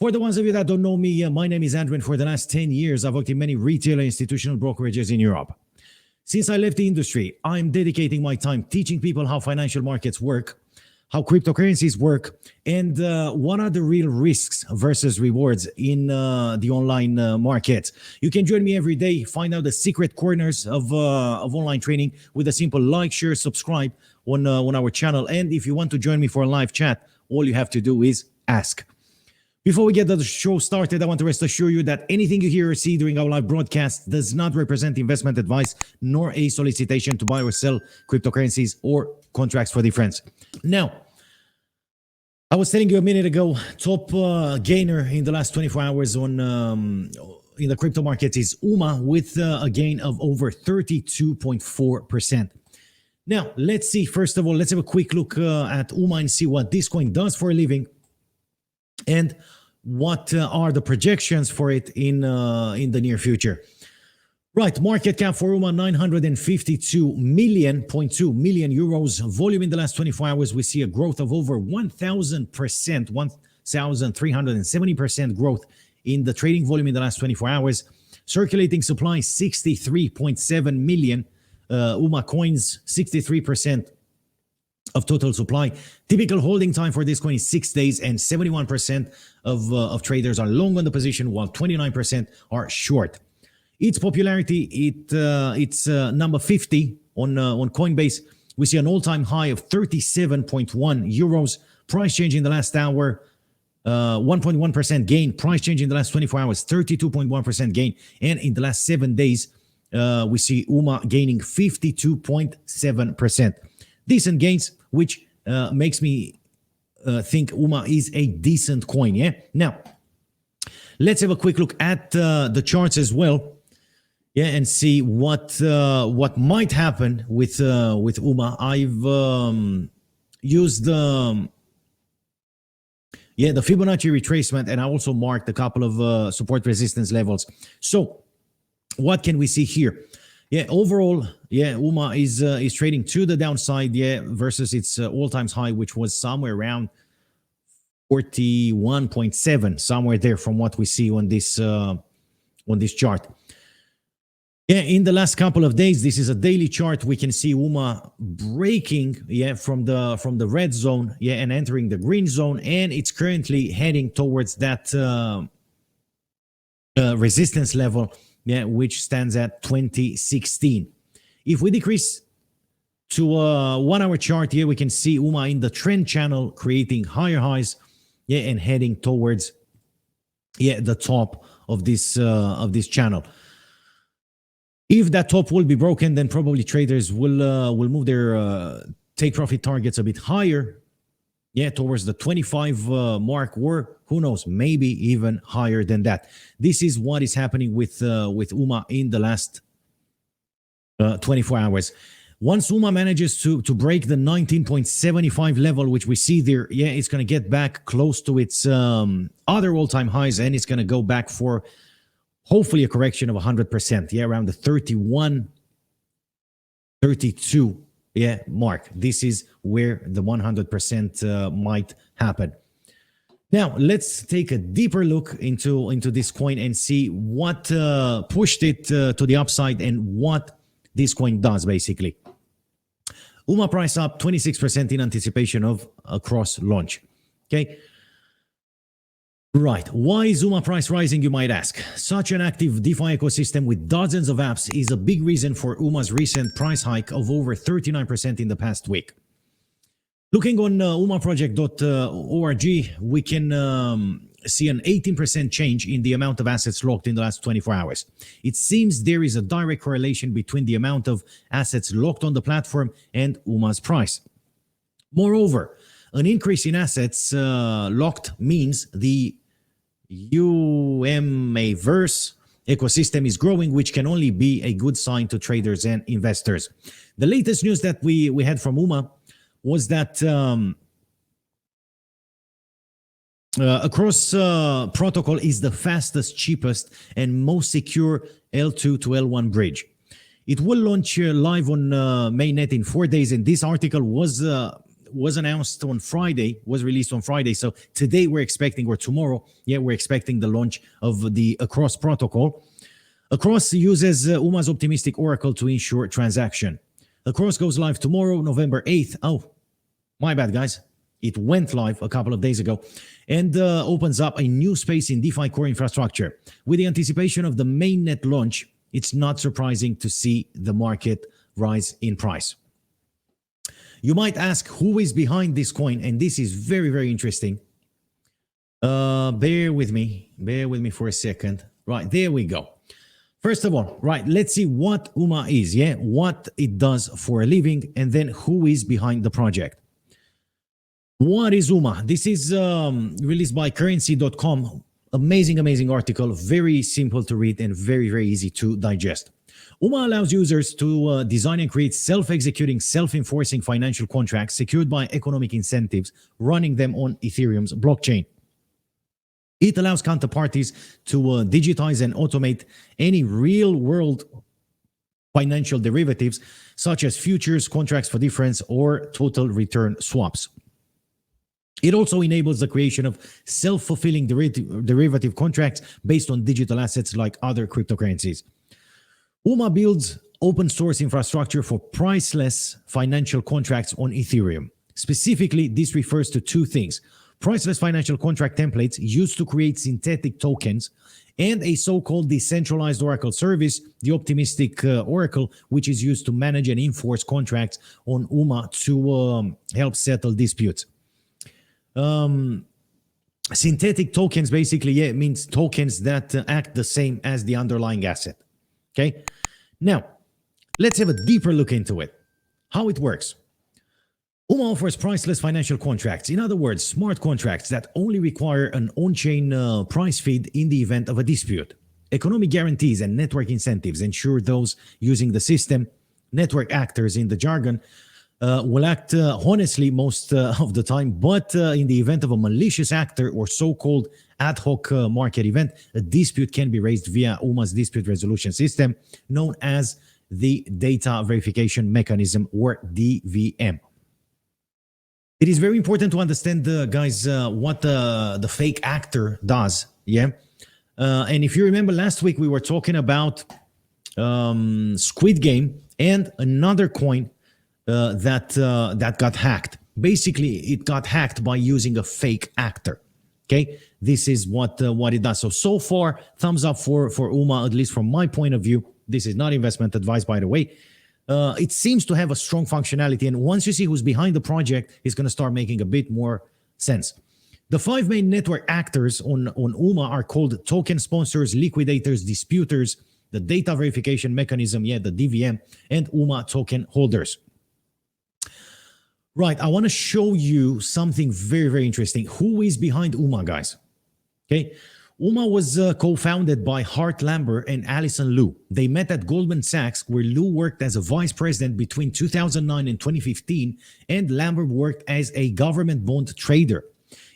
For the ones of you that don't know me, my name is Andrew, and for the last 10 years, I've worked in many retail and institutional brokerages in Europe. Since I left the industry, I'm dedicating my time teaching people how financial markets work, how cryptocurrencies work, and what are the real risks versus rewards in the online market. You can join me every day, find out the secret corners of online trading with a simple like, share, subscribe on our channel. And if you want to join me for a live chat, all you have to do is ask. Before we get the show started, I want to rest assure you that anything you hear or see during our live broadcast does not represent investment advice, nor a solicitation to buy or sell cryptocurrencies or contracts for difference. Now, I was telling you a minute ago, top gainer in the last 24 hours in the crypto market is UMA with a gain of over 32.4%. Now, let's see. First of all, let's have a quick look at UMA and see what this coin does for a living, and what are the projections for it in the near future. Right, market cap for UMA 952.2 million euros. Volume in the last 24 hours, we see a growth of over 1,000%, 1,370% growth in the trading volume in the last 24 hours. Circulating supply 63.7 million UMA coins, 63% of total supply. Typical holding time for this coin is 6 days, and 71% of traders are long on the position, while 29% are short. Its popularity, it's number 50 on Coinbase. We see an all-time high of 37.1 euros. Price change in the last hour, 1.1% gain. Price change in the last 24 hours, 32.1% gain. And in the last 7 days, we see UMA gaining 52.7%. Decent gains, which makes me think UMA is a decent coin, yeah? Now, let's have a quick look at the charts as well, yeah, and see what might happen with UMA. I've used the Fibonacci retracement, and I also marked a couple of support resistance levels. So, what can we see here? Yeah, overall, yeah, UMA is trading to the downside, yeah, versus its all-time high, which was somewhere around 41.7, somewhere there from what we see on this chart. Yeah, in the last couple of days, this is a daily chart. We can see UMA breaking, yeah, from the red zone, yeah, and entering the green zone, and it's currently heading towards that resistance level, yeah, which stands at 2016. If we decrease to a 1 hour chart here, we can see UMA in the trend channel creating higher highs, yeah, and heading towards, yeah, the top of this channel. If that top will be broken, then probably traders will move their take profit targets a bit higher, yeah, towards the 25 mark, or who knows, maybe even higher than that. This is what is happening with UMA in the last 24 hours. Once UMA manages to break the 19.75 level, which we see there, yeah, it's going to get back close to its other all-time highs, and it's going to go back for hopefully a correction of 100%, yeah, around the 31, 32, yeah, mark. This is where the 100% might happen. Now, let's take a deeper look into this coin and see what pushed it to the upside and what this coin does, basically. UMA price up 26% in anticipation of a cross launch. Okay. Right. Why is UMA price rising, you might ask? Such an active DeFi ecosystem with dozens of apps is a big reason for UMA's recent price hike of over 39% in the past week. Looking on umaproject.org, we can see an 18% change in the amount of assets locked in the last 24 hours. It seems there is a direct correlation between the amount of assets locked on the platform and UMA's price. Moreover, an increase in assets locked means the UMA-verse ecosystem is growing, which can only be a good sign to traders and investors. The latest news that we had from UMA was that Across protocol is the fastest, cheapest, and most secure L2 to L1 bridge. It will launch live on mainnet in 4 days, and this article was was announced on Friday, was released on Friday. So today we're expecting, or tomorrow, we're expecting the launch of the Across protocol. Across uses UMA's optimistic oracle to ensure transaction. Across goes live tomorrow, November 8th. Oh, my bad, guys. It went live a couple of days ago and opens up a new space in DeFi core infrastructure. With the anticipation of the mainnet launch, it's not surprising to see the market rise in price. You might ask who is behind this coin, and this is very, very interesting. Bear with me for a second. Right, there we go. First of all, right, let's see what UMA is, what it does for a living, and then who is behind the project. What is UMA? This is released by currency.com. Amazing article, very simple to read and very, very easy to digest. UMA allows users to design and create self-executing, self-enforcing financial contracts secured by economic incentives, running them on Ethereum's blockchain. It allows counterparties to digitize and automate any real-world financial derivatives, such as futures, contracts for difference, or total return swaps. It also enables the creation of self-fulfilling derivative contracts based on digital assets like other cryptocurrencies. UMA builds open-source infrastructure for priceless financial contracts on Ethereum. Specifically, this refers to two things: priceless financial contract templates used to create synthetic tokens, and a so-called decentralized oracle service, the optimistic oracle, which is used to manage and enforce contracts on UMA to help settle disputes. Synthetic tokens basically means tokens that act the same as the underlying asset. Okay, now let's have a deeper look into it, how it works. UMA offers priceless financial contracts, in other words, smart contracts that only require an on-chain price feed in the event of a dispute. Economic guarantees and network incentives ensure those using the system, network actors in the jargon, will act honestly most of the time, but in the event of a malicious actor or so-called ad hoc market event, a dispute can be raised via UMA's dispute resolution system, known as the Data Verification Mechanism, or DVM. It is very important to understand, guys, what the fake actor does, and if you remember last week, we were talking about Squid Game and another coin that got hacked. Basically, it got hacked by using a fake actor. Okay, this is what it does. So far, thumbs up for UMA, at least from my point of view. This is not investment advice, by the way. It seems to have a strong functionality, and once you see who's behind the project, it's going to start making a bit more sense. The five main network actors on UMA are called token sponsors, liquidators, disputers, the data verification mechanism, the DVM, and UMA token holders. Right, I want to show you something very, very interesting. Who is behind UMA, guys? Okay, UMA was co-founded by Hart Lambert and Alison Liu. They met at Goldman Sachs, where Liu worked as a vice president between 2009 and 2015, and Lambert worked as a government bond trader.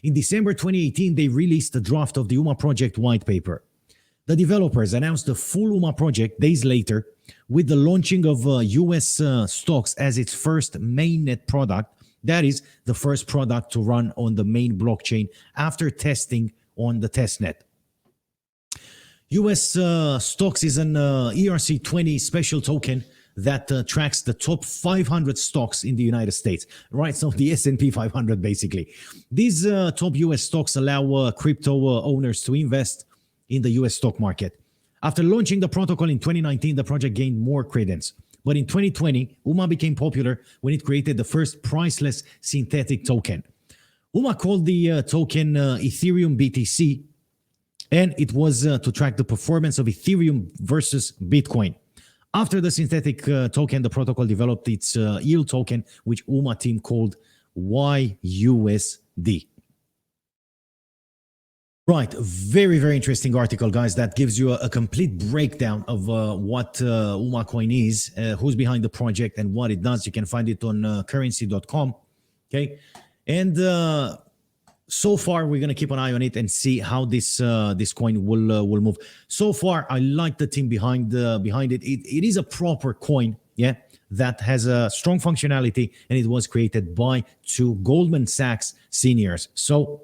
In December 2018, they released a draft of the UMA project white paper. The developers announced the full UMA project days later, with the launching of US stocks as its first mainnet product. That is the first product to run on the main blockchain after testing on the testnet. US stocks is an ERC20 special token that tracks the top 500 stocks in the United States, right? So the S&P 500, basically. These top US stocks allow crypto owners to invest in the US stock market. After launching the protocol in 2019, the project gained more credence. But in 2020, UMA became popular when it created the first priceless synthetic token. UMA called the token Ethereum BTC, and it was to track the performance of Ethereum versus Bitcoin. After the synthetic token, the protocol developed its yield token, which UMA team called YUSD. Right, very, very interesting article, guys, that gives you a complete breakdown of what UMA coin is, who's behind the project, and what it does. You can find it on currency.com, okay? And so far, we're going to keep an eye on it and see how this coin will move. So far, I like the team behind it. It is a proper coin, that has a strong functionality, and it was created by two Goldman Sachs seniors. So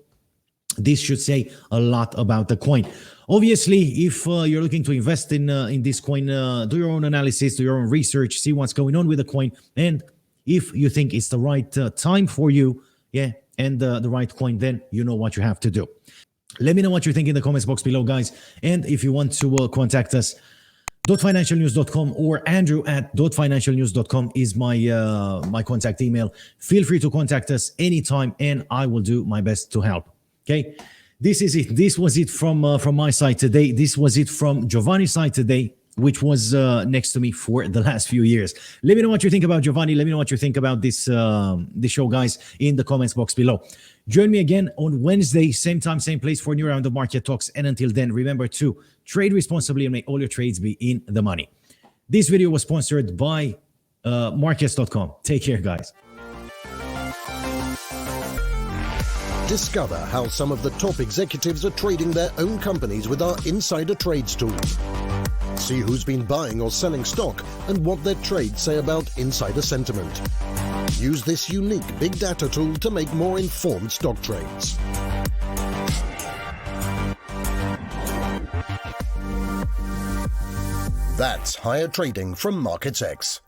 this should say a lot about the coin. Obviously, if you're looking to invest in this coin, do your own analysis, do your own research, see what's going on with the coin, and if you think it's the right time for you, and the right coin, then you know what you have to do. Let me know what you think in the comments box below, guys. And if you want to contact us, .financialnews.com or andrew@.financialnews.com is my contact email. Feel free to contact us anytime, and I will do my best to help. Okay, this is it. This was it from my side today. This was it from Giovanni's side today, which was next to me for the last few years. Let me know what you think about Giovanni. Let me know what you think about this show, guys, in the comments box below. Join me again on Wednesday, same time, same place for new round of market talks. And until then, remember to trade responsibly and make all your trades be in the money. This video was sponsored by markets.com. Take care, guys. Discover how some of the top executives are trading their own companies with our Insider Trades tool. See who's been buying or selling stock and what their trades say about insider sentiment. Use this unique big data tool to make more informed stock trades. That's higher trading from MarketsX.